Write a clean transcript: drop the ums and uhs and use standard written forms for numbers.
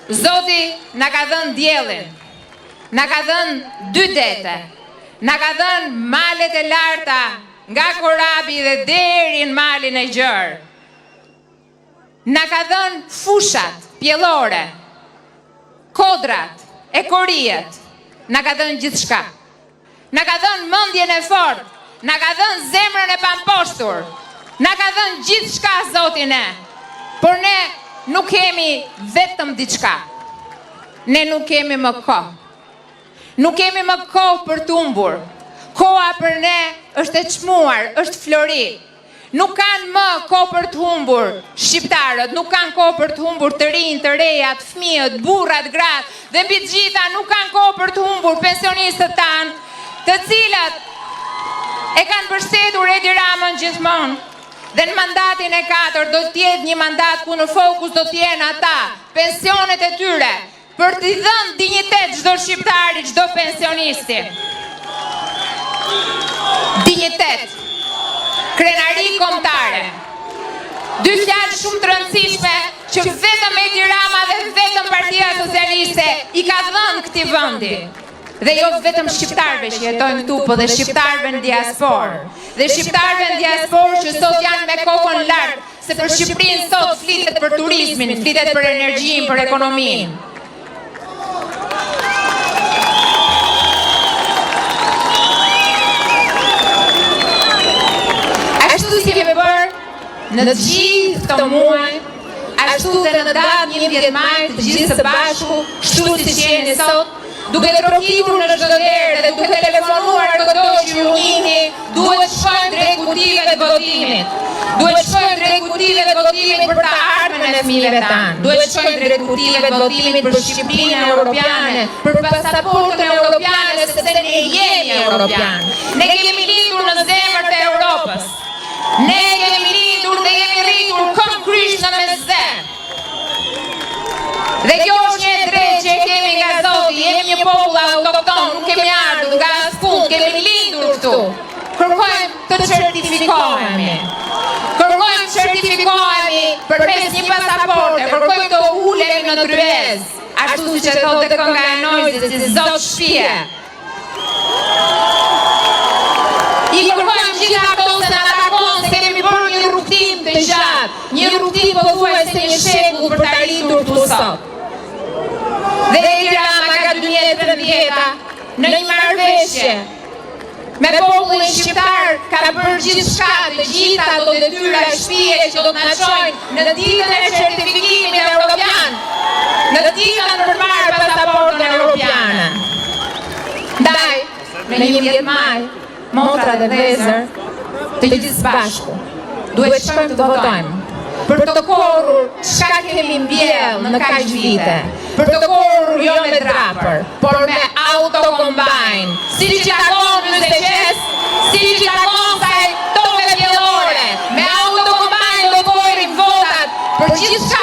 Zoti na ka dhënë diellin, na ka dhënë 2 dete, na ka dhënë malet e larta nga Korabi dhe deri në malin e gjerë. Na ka dhënë fushat pjellore, kodrat, ekorijet, na ka dhënë gjithçka. Na ka dhënë mendjen e fortë, na ka dhënë zemrën e pamposhtur, na ka dhënë gjithçka Zoti ne. Por ne nuk kemi vetëm diçka. Ne nuk kemi më kohë. Nuk kemi më kohë për të humbur. Koha për ne është e çmuar, është flori. Nuk kanë më kohë për të humbur shqiptarët, nuk kanë kohë për të humbur të rinj, të rejat, fëmijët, burrat, gratë, dhe mbi të gjitha nuk kanë kohë për të humbur pensionistët tanë, të cilët e kanë mbështetur Edi Ramën gjithmonë. Dhe në mandatin e 4 do të jetë një mandat ku në fokus do të jenë ata, pensionet e tyre, për t'i dhënë dinjitet çdo shqiptari, çdo pensionisti. Dinjitet. Krenari kombëtare. 2 fjalë shumë të rëndësishme që vetëm Edi Rama dhe vetëm Partia Socialiste i ka dhënë këtij vendi. Dhe jo vetëm shqiptarëve që jetojnë këtu, po dhe shqiptarëve në diasporë. Dhe shqiptarëve në diasporë që sot janë me kokën lart, se për Shqipërinë sot flitet për turizmin, flitet për energjinë, për ekonominë. Ashtu si kemi bërë në të gjithë këto muaj, ashtu dhe në datë 11 maj të gjithë së bashku, shtu si që jeni sot, duke trokitur në çdo derë dhe duke telefonuar këto që ju njihni, duhet shkojnë drejt kutive të votimit. Duhet shkojnë drejt kutive të votimit për të ardhmen e fëmijëve tanë. Duhet shkojnë drejt kutive të votimit për Shqipërinë europiane, për pasaportën europiane, sepse ne jemi europianë. Ne kemi lindur në zemër të Europës. Ne kemi lindur dhe jemi rritur këmbë kryq në mesdhe. Dhe kjo është një drejtë që kemi nga Zoti, jemi një popull autokton, nuk kemi ardhur nga askund, kemi lindur këtu. Kërkojmë të certifikohemi. Kërkojmë të certifikohemi përmes një pasaporte, kërkojmë të ulemi në tryezë, ashtu siç e thotë kënga e Nojzit, si Zot shtëpie. I kërkojmë gjithë ato se na takon, se kemi bërë një rrugtim të gjatë, një rrugtim pothuajse një shekull për të arritur këtu sot. Dhe Edi Rama ka 2013 në një marrëveshje me popullin shqiptar ka bërë gjithçka, të gjitha ato detyra shtëpie që do të na çojnë në ditën e certifikimit evropian, në ditën për marrë pasaportën europiane. Ndaj, në 11 maj, motra dhe vëllezër, të gjithë së bashku, duhet shkojmë të votojmë. Për të korrur çka kemi mbjellë në kaq vite, për të korrur jo me drapër, por me autokombajn, siç i takon myshteqes, siç i takon kësaj toke pjellore, me autokombajn do korrim votat për gjithçka